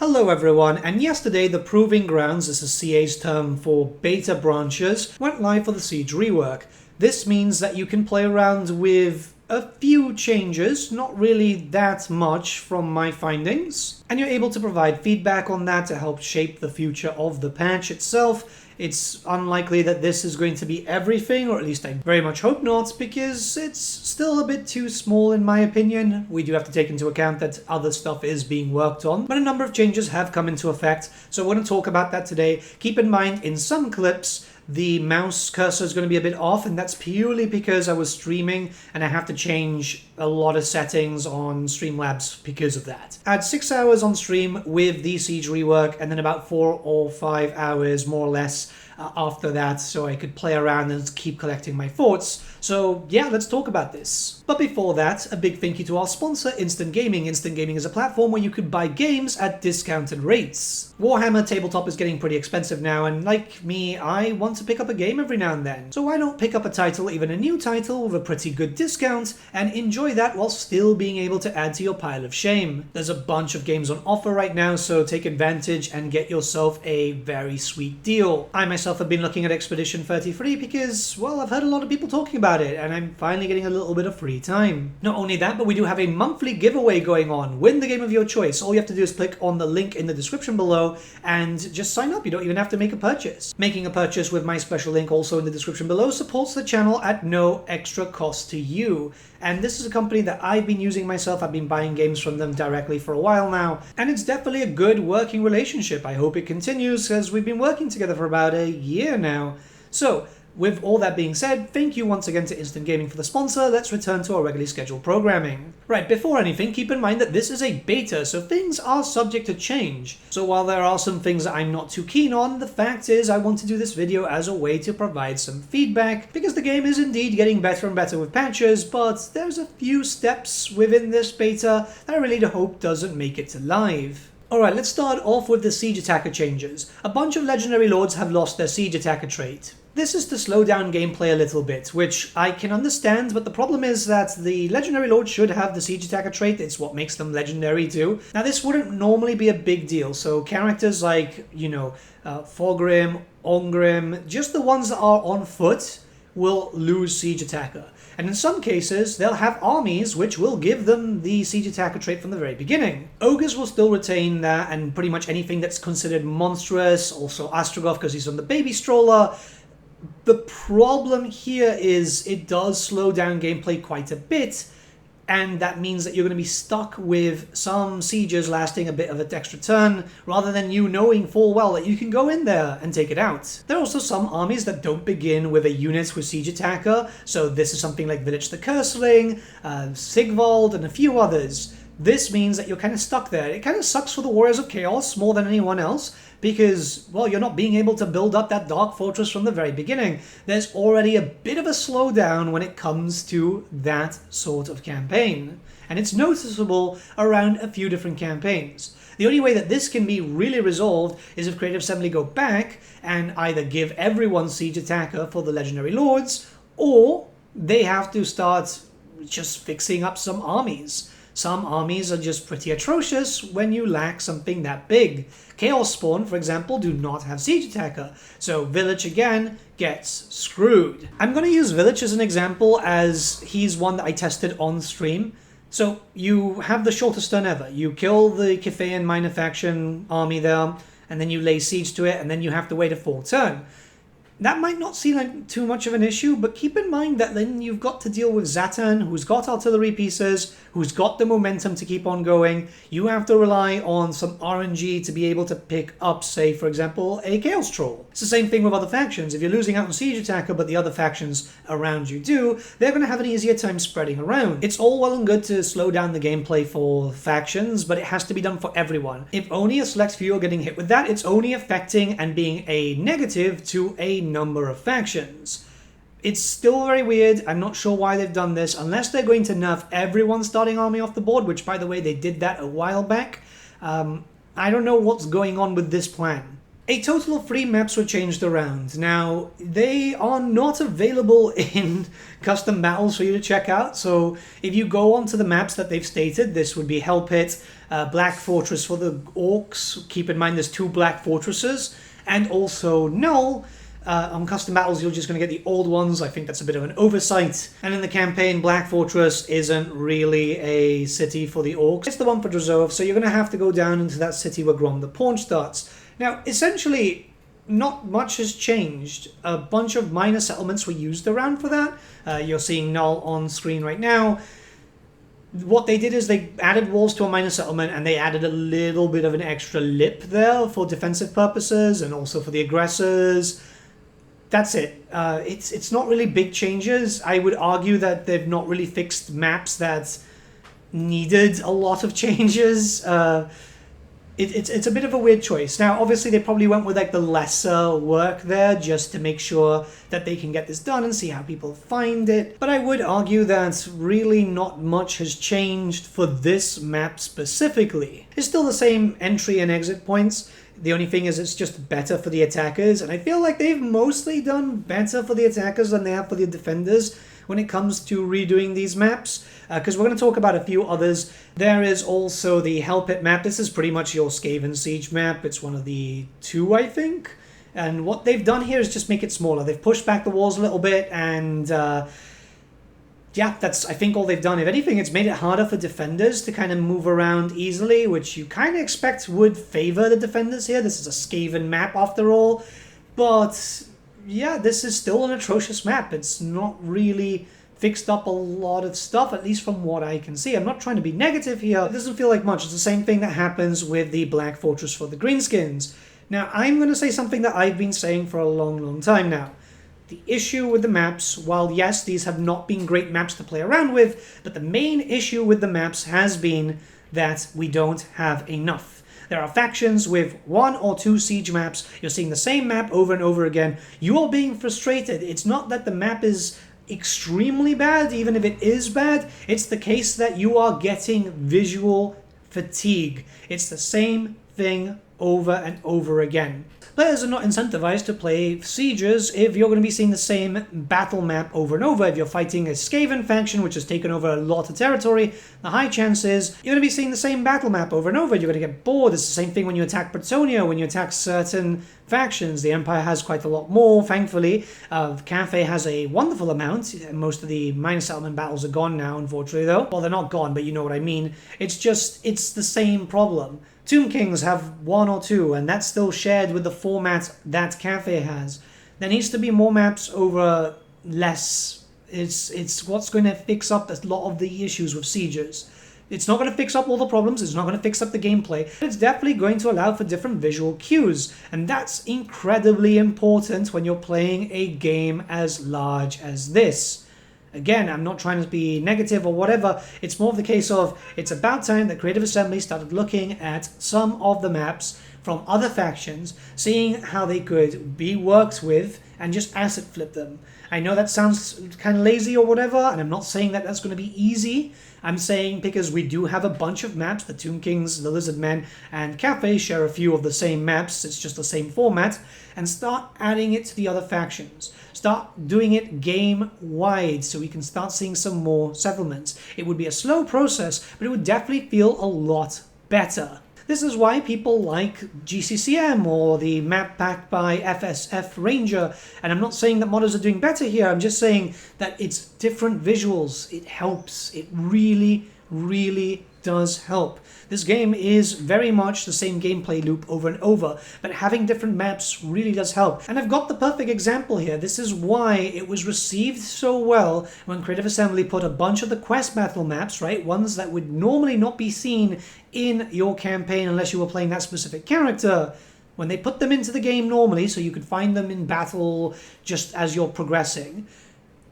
Hello everyone, and yesterday the Proving Grounds, this is CA's term for beta branches, went live for the Siege rework. This means that you can play around with a few changes, not really that much from my findings, and you're able to provide feedback on that to help shape the future of the patch itself. It's unlikely that this is going to be everything, or at least I very much hope not, because it's still a bit too small in my opinion. We do have to take into account that other stuff is being worked on, but a number of changes have come into effect, so I want to talk about that today. Keep in mind, in some clips, the mouse cursor is going to be a bit off, and that's purely because I was streaming and I have to change a lot of settings on Streamlabs because of that. I had 6 hours on stream with the Siege rework, and then about 4 or 5 hours more or less after that, so I could play around and keep collecting my thoughts. So yeah, let's talk about this. But before that, a big thank you to our sponsor, Instant Gaming. Instant Gaming is a platform where you could buy games at discounted rates. Warhammer tabletop is getting pretty expensive now, and like me, I want to pick up a game every now and then. So why not pick up a title, even a new title, with a pretty good discount, and enjoy that while still being able to add to your pile of shame. There's a bunch of games on offer right now, so take advantage and get yourself a very sweet deal. I myself have been looking at Expedition 33 because, well, I've heard a lot of people talking about it, and I'm finally getting a little bit of free time. Not only that, but we do have a monthly giveaway going on. Win the game of your choice. All you have to do is click on the link in the description below and just sign up. You don't even have to make a purchase. Making a purchase with my special link also in the description below supports the channel at no extra cost to you. And this is a company that I've been using myself. I've been buying games from them directly for a while now, and it's definitely a good working relationship. I hope it continues, because we've been working together for about a year now. So, with all that being said, thank you once again to Instant Gaming for the sponsor. Let's return to our regularly scheduled programming. Right, before anything, keep in mind that this is a beta, so things are subject to change. So while there are some things that I'm not too keen on, the fact is I want to do this video as a way to provide some feedback, because the game is indeed getting better and better with patches, but there's a few steps within this beta that I really hope doesn't make it to live. Alright, let's start off with the Siege Attacker changes. A bunch of Legendary Lords have lost their Siege Attacker trait. This is to slow down gameplay a little bit, which I can understand, but the problem is that the Legendary Lord should have the Siege Attacker trait. It's what makes them legendary too. Now this wouldn't normally be a big deal, so characters like, Thorgrim, Ongrim, just the ones that are on foot will lose Siege Attacker. And in some cases, they'll have armies which will give them the Siege Attacker trait from the very beginning. Ogres will still retain that, and pretty much anything that's considered monstrous, also Astrogoth because he's on the baby stroller. The problem here is it does slow down gameplay quite a bit, and that means that you're going to be stuck with some sieges lasting a bit of an extra turn, rather than you knowing full well that you can go in there and take it out. There are also some armies that don't begin with a unit with Siege Attacker, so this is something like Village the Curseling, Sigvald, and a few others. This means that you're kind of stuck there. It kind of sucks for the Warriors of Chaos more than anyone else, because, well, you're not being able to build up that Dark Fortress from the very beginning. There's already a bit of a slowdown when it comes to that sort of campaign, and it's noticeable around a few different campaigns. The only way that this can be really resolved is if Creative Assembly go back and either give everyone Siege Attacker for the Legendary Lords, or they have to start just fixing up some armies. Some armies are just pretty atrocious when you lack something that big. Chaos Spawn, for example, do not have Siege Attacker, so Village again gets screwed. I'm going to use Village as an example, as he's one that I tested on stream. So you have the shortest turn ever. You kill the Kithaean minor faction army there, and then you lay siege to it, and then you have to wait a full turn. That might not seem like too much of an issue, but keep in mind that then you've got to deal with Zatan, who's got artillery pieces, who's got the momentum to keep on going. You have to rely on some RNG to be able to pick up, say, for example, a Chaos Troll. It's the same thing with other factions. If you're losing out on Siege Attacker, but the other factions around you do, they're going to have an easier time spreading around. It's all well and good to slow down the gameplay for factions, but it has to be done for everyone. If only a select few are getting hit with that, it's only affecting and being a negative to a number of factions. It's still very weird. I'm not sure why they've done this, unless they're going to nerf everyone's starting army off the board, which, by the way, they did that a while back. I don't know what's going on with this plan. A total of 3 maps were changed around. Now, they are not available in custom battles for you to check out, so if you go onto the maps that they've stated, this would be Hell Pit, Black Fortress for the Orcs. Keep in mind there's 2 Black Fortresses. And also Null. On custom battles, you're just going to get the old ones. I think that's a bit of an oversight. And in the campaign, Black Fortress isn't really a city for the Orcs. It's the one for Drazov, so you're going to have to go down into that city where Grom the Paunch starts. Now, essentially, not much has changed. A bunch of minor settlements were used around for that. You're seeing Null on screen right now. What they did is they added walls to a minor settlement, and they added a little bit of an extra lip there for defensive purposes and also for the aggressors. That's it. It's not really big changes. I would argue that they've not really fixed maps that needed a lot of changes. It's a bit of a weird choice. Now, obviously, they probably went with like the lesser work there just to make sure that they can get this done and see how people find it. But I would argue that really not much has changed for this map specifically. It's still the same entry and exit points. The only thing is it's just better for the attackers, and I feel like they've mostly done better for the attackers than they have for the defenders when it comes to redoing these maps, because we're going to talk about a few others. There is also the Hell Pit map. This is pretty much your Skaven Siege map. It's one of the 2, I think, and what they've done here is just make it smaller. They've pushed back the walls a little bit, and yeah, that's, I think, all they've done. If anything, it's made it harder for defenders to kind of move around easily, which you kind of expect would favor the defenders here. This is a Skaven map, after all. But, yeah, this is still an atrocious map. It's not really fixed up a lot of stuff, at least from what I can see. I'm not trying to be negative here. It doesn't feel like much. It's the same thing that happens with the Black Fortress for the Greenskins. Now, I'm going to say something that I've been saying for a long, long time now. The issue with the maps, while yes, these have not been great maps to play around with, but the main issue with the maps has been that we don't have enough. There are factions with 1 or 2 siege maps. You're seeing the same map over and over again. You are being frustrated. It's not that the map is extremely bad, even if it is bad. It's the case that you are getting visual fatigue. It's the same thing over and over again. Players are not incentivized to play sieges if you're going to be seeing the same battle map over and over. If you're fighting a Skaven faction, which has taken over a lot of territory, the high chance is you're going to be seeing the same battle map over and over. You're going to get bored. It's the same thing when you attack Bretonnia, when you attack certain factions. The Empire has quite a lot more, thankfully. Cathay has a wonderful amount. Most of the minor settlement battles are gone now, unfortunately, though. Well, they're not gone, but you know what I mean. It's the same problem. Tomb Kings have 1 or 2, and that's still shared with the format that Cathay has. There needs to be more maps over less. It's what's going to fix up a lot of the issues with sieges. It's not going to fix up all the problems, it's not going to fix up the gameplay, but it's definitely going to allow for different visual cues, and that's incredibly important when you're playing a game as large as this. Again, I'm not trying to be negative or whatever, it's more of the case of it's about time that Creative Assembly started looking at some of the maps from other factions, seeing how they could be worked with, and just asset flip them. I know that sounds kind of lazy or whatever, and I'm not saying that that's going to be easy. I'm saying because we do have a bunch of maps, the Tomb Kings, the Lizard Men, and Cathay share a few of the same maps, it's just the same format, and start adding it to the other factions. Start doing it game-wide so we can start seeing some more settlements. It would be a slow process, but it would definitely feel a lot better. This is why people like GCCM or the map pack by FSF Ranger, and I'm not saying that modders are doing better here, I'm just saying that it's different visuals. It helps. It really, really does help. This game is very much the same gameplay loop over and over, but having different maps really does help. And I've got the perfect example here. This is why it was received so well when Creative Assembly put a bunch of the quest battle maps, right, ones that would normally not be seen in your campaign unless you were playing that specific character. When they put them into the game normally, so you could find them in battle just as you're progressing,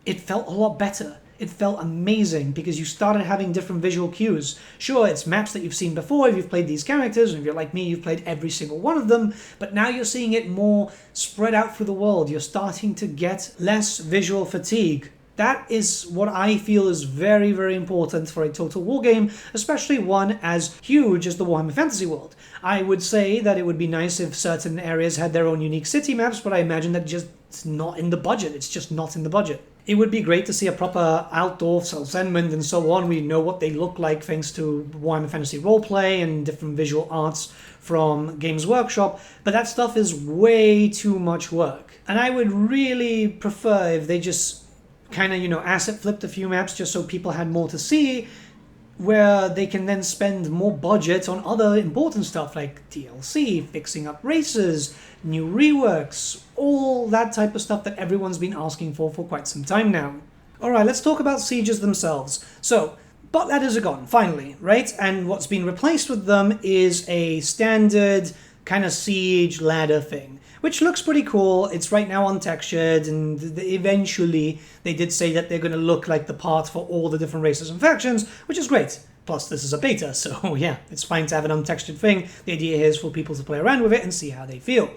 it felt a lot better. It felt amazing because you started having different visual cues. Sure, it's maps that you've seen before if you've played these characters, and if you're like me, you've played every single one of them, but now you're seeing it more spread out through the world. You're starting to get less visual fatigue. That is what I feel is very, very important for a Total War game, especially one as huge as the Warhammer Fantasy World. I would say that it would be nice if certain areas had their own unique city maps, but I imagine that just it's not in the budget. It's just not in the budget. It would be great to see a proper outdoor self-sentiment and so on. We know what they look like thanks to Warhammer Fantasy Roleplay and different visual arts from Games Workshop, but that stuff is way too much work. And I would really prefer if they just kind of, asset flipped a few maps just so people had more to see, where they can then spend more budget on other important stuff like DLC, fixing up races, new reworks, all that type of stuff that everyone's been asking for quite some time now. Alright, let's talk about sieges themselves. So, bot ladders are gone, finally, right? And what's been replaced with them is a standard kind of siege ladder thing, which looks pretty cool. It's right now untextured, and eventually they did say that they're going to look like the part for all the different races and factions, which is great. Plus, this is a beta, so yeah, it's fine to have an untextured thing. The idea here is for people to play around with it and see how they feel.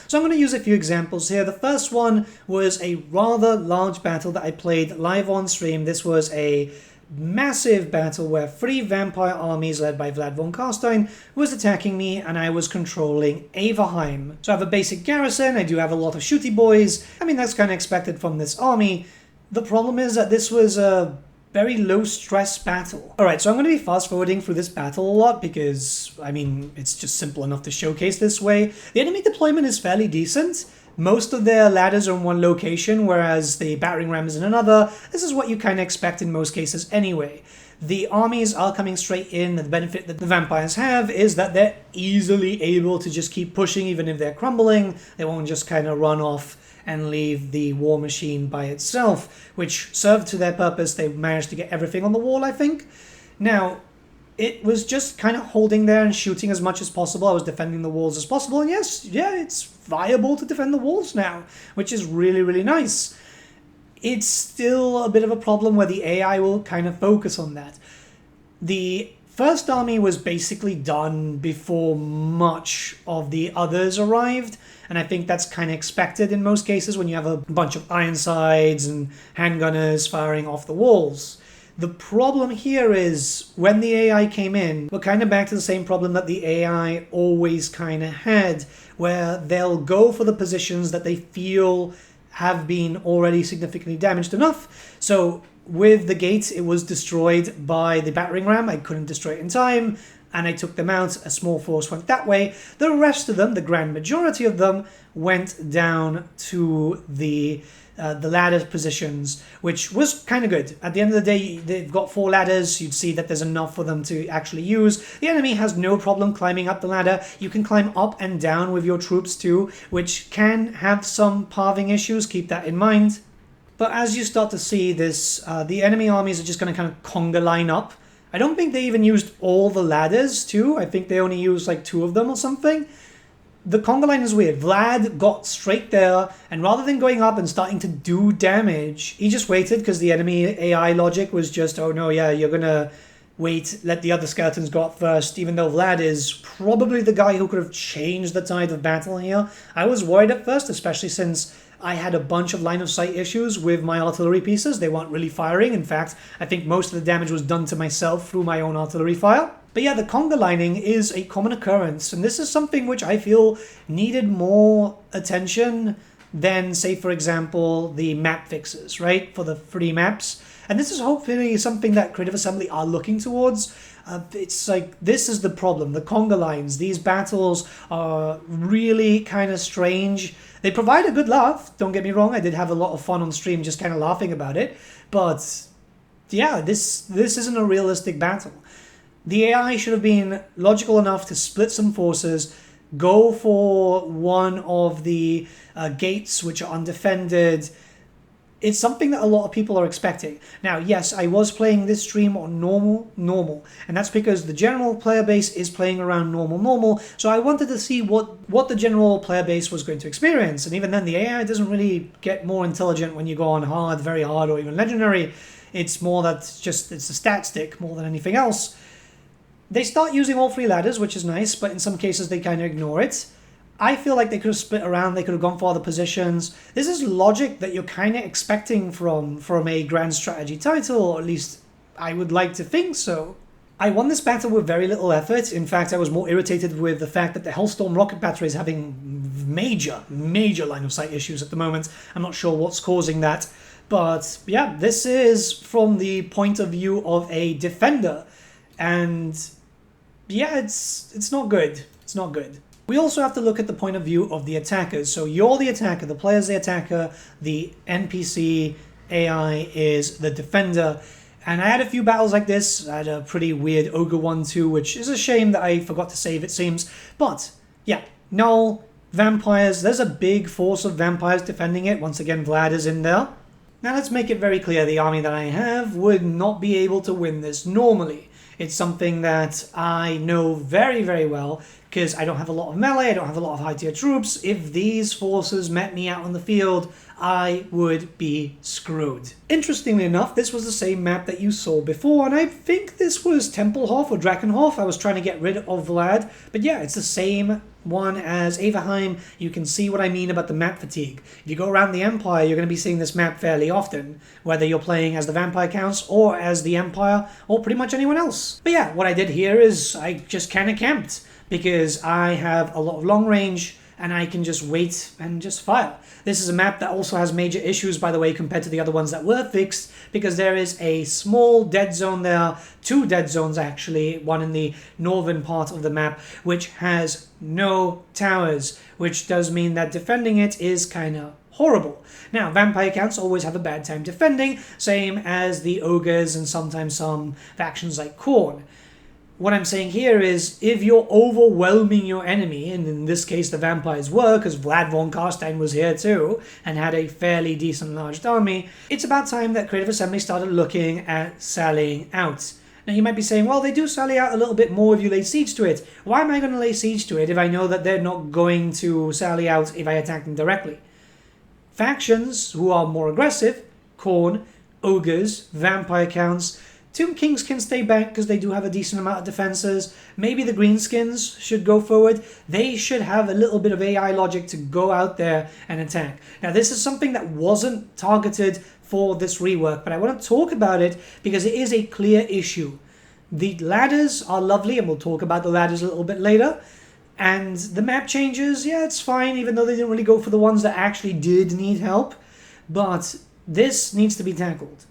So I'm going to use a few examples here. The first one was a rather large battle that I played live on stream. This was a massive battle where 3 vampire armies led by Vlad von Carstein was attacking me, and I was controlling Averheim. So I have a basic garrison, I do have a lot of shooty boys. I mean, that's kind of expected from this army. The problem is that this was a very low stress battle. Alright, so I'm going to be fast forwarding through this battle a lot because, I mean, it's just simple enough to showcase this way. The enemy deployment is fairly decent. Most of their ladders are in one location, whereas the battering ram is in another. This is what you kind of expect in most cases anyway. The armies are coming straight in. The benefit that the vampires have is that they're easily able to just keep pushing even if they're crumbling. They won't just kind of run off and leave the war machine by itself, which served to their purpose. They managed to get everything on the wall, I think. Now, it was just kind of holding there and shooting as much as possible. I was defending the walls as possible, and yes, yeah, it's viable to defend the walls now, which is really, really nice. It's still a bit of a problem where the AI will kind of focus on that. The first army was basically done before much of the others arrived, and I think that's kind of expected in most cases when you have a bunch of Ironsides and handgunners firing off the walls. The problem here is when the AI came in, we're kind of back to the same problem that the AI always kind of had, where they'll go for the positions that they feel have been already significantly damaged enough. So with the gate, it was destroyed by the battering ram. I couldn't destroy it in time, and I took them out. A small force went that way. The rest of them, the grand majority of them, went down to the ladder positions, which was kind of good. At the end of the day, they've got 4 ladders. You'd see that there's enough for them to actually use. The enemy has no problem climbing up the ladder. You can climb up and down with your troops too, which can have some pathing issues. Keep that in mind. But as you start to see this, the enemy armies are just going to kind of conga line up. I don't think they even used all the ladders too. I think they only used like 2 of them or something. The conga line is weird. Vlad got straight there, and rather than going up and starting to do damage, he just waited because the enemy AI logic was just, oh no, yeah, you're gonna wait, let the other skeletons go up first, even though Vlad is probably the guy who could have changed the tide of battle here. I was worried at first, especially since I had a bunch of line of sight issues with my artillery pieces. They weren't really firing. In fact, I think most of the damage was done to myself through my own artillery fire. But yeah, the conga lining is a common occurrence, and this is something which I feel needed more attention than, say, for example, the map fixes, right, for the 3 maps. And this is hopefully something that Creative Assembly are looking towards. It's like, this is the problem, the conga lines. These battles are really kind of strange. They provide a good laugh, don't get me wrong. I did have a lot of fun on stream just kind of laughing about it. But yeah, this isn't a realistic battle. The AI should have been logical enough to split some forces, go for one of the gates which are undefended. It's something that a lot of people are expecting. Now, yes, I was playing this stream on normal, and that's because the general player base is playing around normal, so I wanted to see what the general player base was going to experience, and even then the AI doesn't really get more intelligent when you go on hard, very hard, or even legendary. It's more that it's a stat stick more than anything else. They start using all 3 ladders, which is nice, but in some cases they kind of ignore it. I feel like they could have split around, they could have gone for other positions. This is logic that you're kind of expecting from a grand strategy title, or at least I would like to think so. I won this battle with very little effort. In fact, I was more irritated with the fact that the Hellstorm rocket battery is having major line of sight issues at the moment. I'm not sure what's causing that, But yeah, this is from the point of view of a defender, and yeah, it's not good. It's not good. We also have to look at the point of view of the attackers. So you're the attacker, the player's the attacker, the NPC AI is the defender. And I had a few battles like this. I had a pretty weird ogre one too, which is a shame that I forgot to save, it seems. But yeah, Null, vampires, there's a big force of vampires defending it. Once again, Vlad is in there. Now let's make it very clear, the army that I have would not be able to win this normally. It's something that I know very, very well, because I don't have a lot of melee, I don't have a lot of high-tier troops. If these forces met me out on the field, I would be screwed. Interestingly enough, this was the same map that you saw before, and I think this was Tempelhof or Drakenhof. I was trying to get rid of Vlad, but yeah, it's the same one as Averheim. You can see what I mean about the map fatigue. If you go around the Empire, you're going to be seeing this map fairly often, whether you're playing as the Vampire Counts or as the Empire or pretty much anyone else. But yeah, what I did here is I just kind of camped, because I have a lot of long range and I can just wait and just fire. This is a map that also has major issues, by the way, compared to the other ones that were fixed, because there is a small dead zone there, 2 dead zones actually, one in the northern part of the map, which has no towers, which does mean that defending it is kind of horrible. Now, vampire counts always have a bad time defending, same as the ogres and sometimes some factions like Khorne. What I'm saying here is, if you're overwhelming your enemy, and in this case the vampires were, because Vlad von Carstein was here too, and had a fairly decent large army, it's about time that Creative Assembly started looking at sallying out. Now you might be saying, well, they do sally out a little bit more if you lay siege to it. Why am I going to lay siege to it if I know that they're not going to sally out if I attack them directly? Factions who are more aggressive, Khorne, ogres, vampire counts, Tomb Kings can stay back because they do have a decent amount of defenses. Maybe the Greenskins should go forward. They should have a little bit of AI logic to go out there and attack. Now, this is something that wasn't targeted for this rework, but I want to talk about it because it is a clear issue. The ladders are lovely, and we'll talk about the ladders a little bit later. And the map changes, yeah, it's fine, even though they didn't really go for the ones that actually did need help. But this needs to be tackled.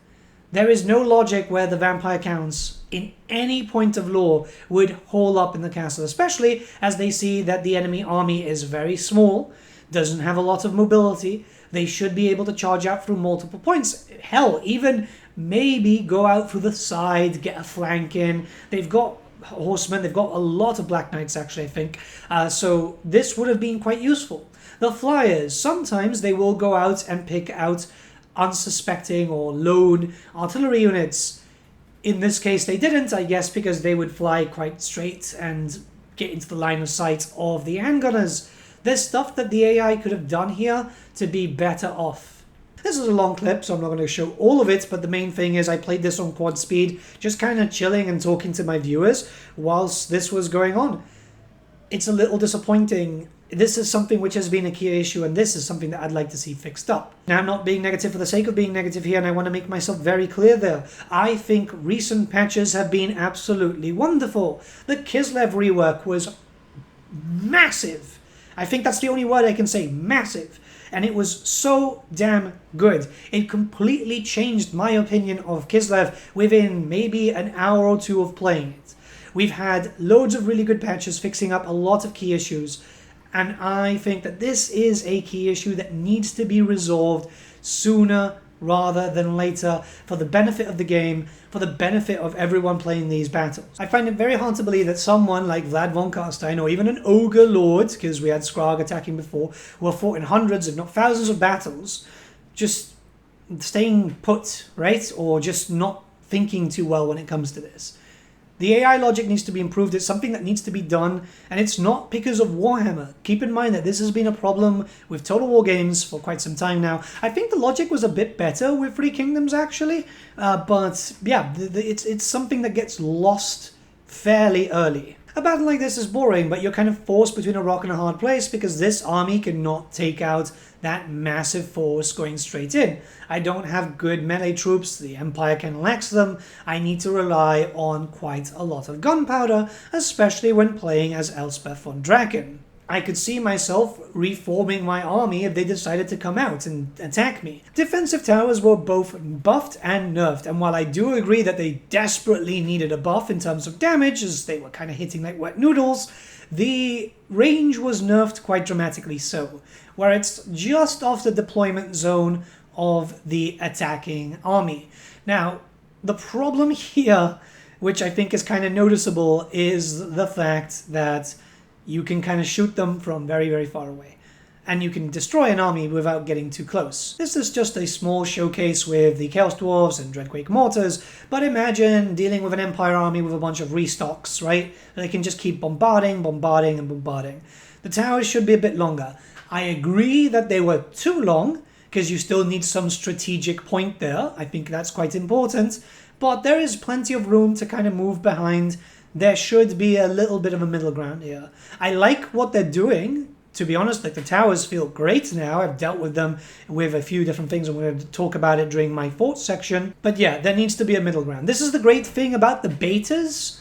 There is no logic where the vampire counts in any point of lore would haul up in the castle, especially as they see that the enemy army is very small, doesn't have a lot of mobility. They should be able to charge out through multiple points. Hell, even maybe go out through the side, get a flank in. They've got horsemen, they've got a lot of Black Knights actually, I think. So this would have been quite useful. The flyers, sometimes they will go out and pick out unsuspecting or lone artillery units. In this case they didn't, I guess, because they would fly quite straight and get into the line of sight of the handgunners. There's stuff that the AI could have done here to be better off. This is a long clip, so I'm not going to show all of it, but the main thing is I played this on quad speed, just kind of chilling and talking to my viewers whilst this was going on. It's a little disappointing. This is something which has been a key issue, and this is something that I'd like to see fixed up. Now, I'm not being negative for the sake of being negative here, and I want to make myself very clear there. I think recent patches have been absolutely wonderful. The Kislev rework was massive. I think that's the only word I can say, massive. And it was so damn good. It completely changed my opinion of Kislev within maybe an hour or two of playing it. We've had loads of really good patches fixing up a lot of key issues. And I think that this is a key issue that needs to be resolved sooner rather than later for the benefit of the game, for the benefit of everyone playing these battles. I find it very hard to believe that someone like Vlad von Carstein or even an Ogre Lord, because we had Skrarg attacking before, who have fought in hundreds if not thousands of battles, just staying put, right? Or just not thinking too well when it comes to this. The AI logic needs to be improved. It's something that needs to be done, and it's not because of Warhammer. Keep in mind that this has been a problem with Total War games for quite some time now. I think the logic was a bit better with Three Kingdoms, actually, but yeah, it's something that gets lost fairly early. A battle like this is boring, but you're kind of forced between a rock and a hard place because this army cannot take out that massive force going straight in. I don't have good melee troops, the Empire can lax them, I need to rely on quite a lot of gunpowder, especially when playing as Elspeth von Draken. I could see myself reforming my army if they decided to come out and attack me. Defensive towers were both buffed and nerfed, and while I do agree that they desperately needed a buff in terms of damage, as they were kind of hitting like wet noodles, the range was nerfed quite dramatically so, where it's just off the deployment zone of the attacking army. Now, the problem here, which I think is kind of noticeable, is the fact that you can kind of shoot them from very, very far away. And you can destroy an army without getting too close. This is just a small showcase with the Chaos Dwarves and Dreadquake Mortars, but imagine dealing with an Empire army with a bunch of restocks, right? They can just keep bombarding, bombarding, and bombarding. The towers should be a bit longer. I agree that they were too long, because you still need some strategic point there. I think that's quite important. But there is plenty of room to kind of move behind. There should be a little bit of a middle ground here. I like what they're doing. To be honest, like the towers feel great now. I've dealt with them with a few different things. I'm going to talk about it during my fort section. But yeah, there needs to be a middle ground. This is the great thing about the betas.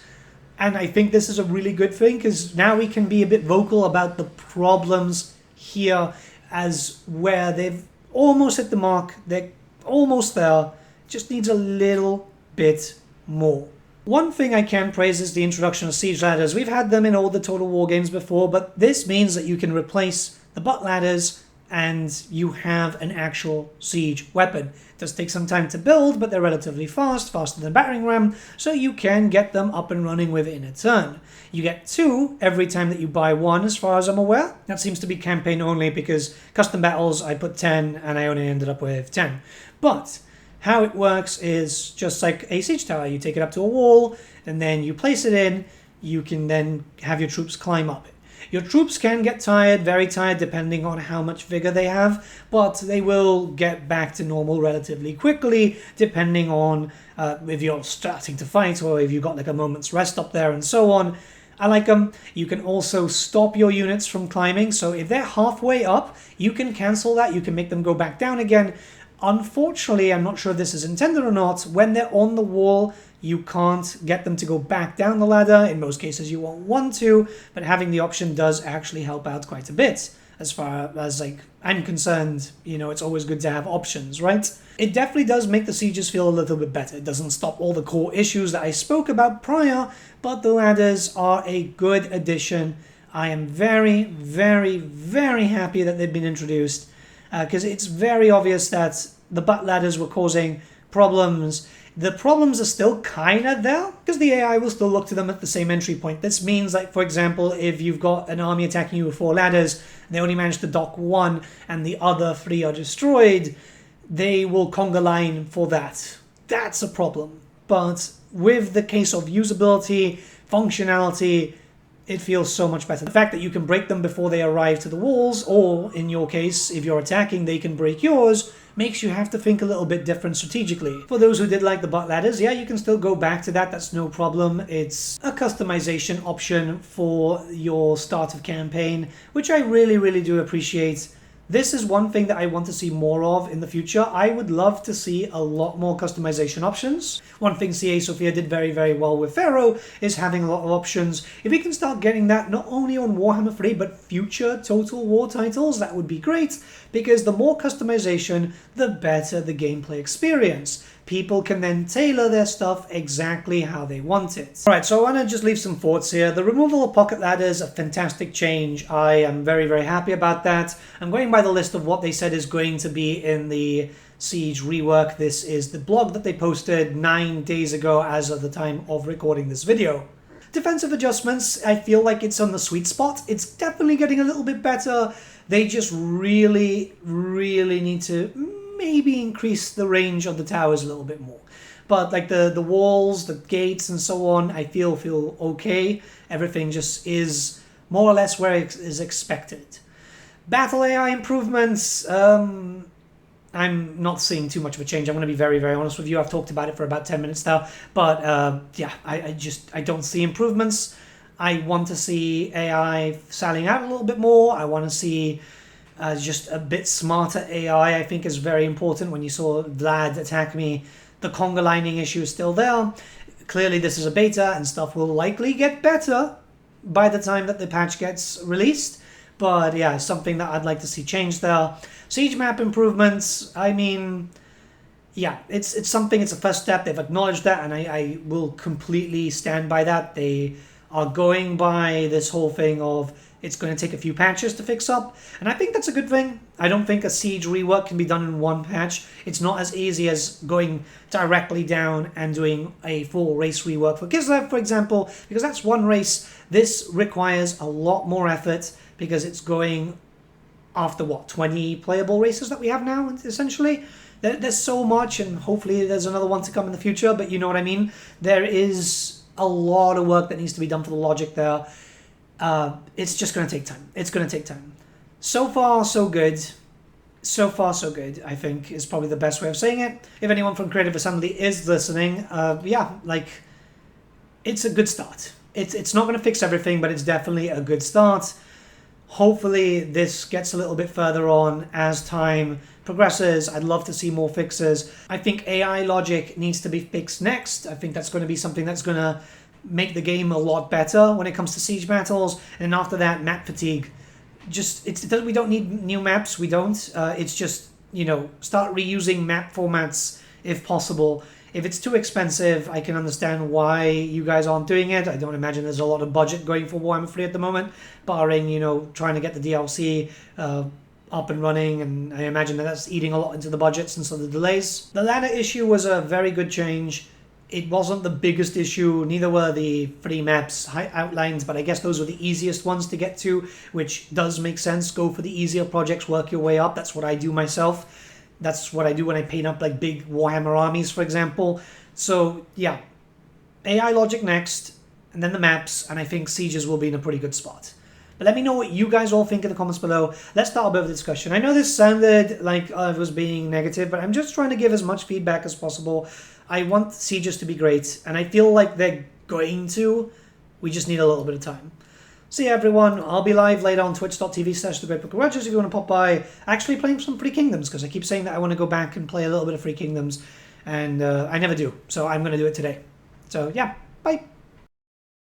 And I think this is a really good thing because now we can be a bit vocal about the problems here as where they've almost hit the mark. They're almost there. Just needs a little bit more. One thing I can praise is the introduction of siege ladders. We've had them in all the Total War games before, but this means that you can replace the butt ladders and you have an actual siege weapon. It does take some time to build, but they're relatively fast, faster than battering ram, so you can get them up and running within a turn. You get 2 every time that you buy 1, as far as I'm aware. That seems to be campaign only because custom battles I put 10 and I only ended up with 10. But how it works is just like a siege tower. You take it up to a wall, and then you place it in. You can then have your troops climb up it. Your troops can get tired, very tired, depending on how much vigor they have, but they will get back to normal relatively quickly, depending on if you're starting to fight or if you've got like a moment's rest up there and so on. I like them. You can also stop your units from climbing, so if they're halfway up, you can cancel that. You can make them go back down again. Unfortunately, I'm not sure if this is intended or not, when they're on the wall, you can't get them to go back down the ladder. In most cases, you won't want to, but having the option does actually help out quite a bit. As far as like I'm concerned, you know, it's always good to have options, right? It definitely does make the sieges feel a little bit better. It doesn't stop all the core issues that I spoke about prior, but the ladders are a good addition. I am very, very, very happy that they've been introduced. Because it's very obvious that the butt ladders were causing problems. The problems are still kind of there, because the AI will still look to them at the same entry point. This means, like, for example, if you've got an army attacking you with 4 ladders, they only manage to dock 1, and the other 3 are destroyed, they will conga line for that. That's a problem. But with the case of usability, functionality, it feels so much better. The fact that you can break them before they arrive to the walls, or in your case, if you're attacking, they can break yours, makes you have to think a little bit different strategically. For those who did like the butt ladders, yeah, you can still go back to that, that's no problem. It's a customization option for your start of campaign, which I really, really do appreciate. This is one thing that I want to see more of in the future. I would love to see a lot more customization options. One thing CA Sophia did very, very well with Pharaoh is having a lot of options. If we can start getting that not only on Warhammer 3 but future Total War titles, that would be great, because the more customization, the better the gameplay experience. People can then tailor their stuff exactly how they want it. Alright, so I want to just leave some thoughts here. The removal of pocket ladders, a fantastic change. I am very, very happy about that. I'm going by the list of what they said is going to be in the Siege rework. This is the blog that they posted 9 days ago as of the time of recording this video. Defensive adjustments, I feel like it's on the sweet spot. It's definitely getting a little bit better. They just really, really need to maybe increase the range of the towers a little bit more. But like the walls, the gates and so on, I feel okay. Everything just is more or less where it is expected. Battle AI improvements, I'm not seeing too much of a change. I'm going to be very, very honest with you. I've talked about it for about 10 minutes now. But yeah, I don't see improvements. I want to see AI sallying out a little bit more. I want to see just a bit smarter AI, I think, is very important. When you saw Vlad attack me, the conga lining issue is still there. Clearly this is a beta and stuff will likely get better by the time that the patch gets released. But yeah, something that I'd like to see change there. Siege map improvements, I mean, yeah, it's something, it's a first step. They've acknowledged that, and I will completely stand by that. They are going by this whole thing of it's going to take a few patches to fix up, and I think that's a good thing. I don't think a Siege rework can be done in one patch. It's not as easy as going directly down and doing a full race rework for Kislev, for example, because that's one race. This requires a lot more effort because it's going after, what, 20 playable races that we have now, essentially? There's so much, and hopefully there's another one to come in the future, but you know what I mean? There is a lot of work that needs to be done for the logic there. It's just going to take time. It's going to take time. So far, so good. So far, so good, I think, is probably the best way of saying it. If anyone from Creative Assembly is listening, yeah, like, it's a good start. It's not going to fix everything, but it's definitely a good start. Hopefully, this gets a little bit further on as time progresses. I'd love to see more fixes. I think AI logic needs to be fixed next. I think that's going to be something that's going to make the game a lot better when it comes to siege battles. And after that, map fatigue. We don't need new maps. We don't. It's just, you know, start reusing map formats if possible. If it's too expensive, I can understand why you guys aren't doing it. I don't imagine there's a lot of budget going for Warhammer 3 at the moment, barring, you know, trying to get the DLC up and running, and I imagine that's eating a lot into the budget since of the delays. The ladder issue was a very good change. It wasn't the biggest issue, neither were the 3 maps outlined, but I guess those were the easiest ones to get to, which does make sense. Go for the easier projects, work your way up. That's what I do myself. That's what I do when I paint up like big Warhammer armies, for example. So yeah, AI logic next, and then the maps, and I think sieges will be in a pretty good spot. But let me know what you guys all think in the comments below. Let's start a bit of a discussion. I know this sounded like I was being negative, but I'm just trying to give as much feedback as possible. I want sieges to be great, and I feel like they're going to. We just need a little bit of time. So yeah, everyone, I'll be live later on twitch.tv/thegreatbookofgrudges if you want to pop by. Actually playing some Free Kingdoms, because I keep saying that I want to go back and play a little bit of Free Kingdoms, and I never do. So I'm going to do it today. So yeah, bye.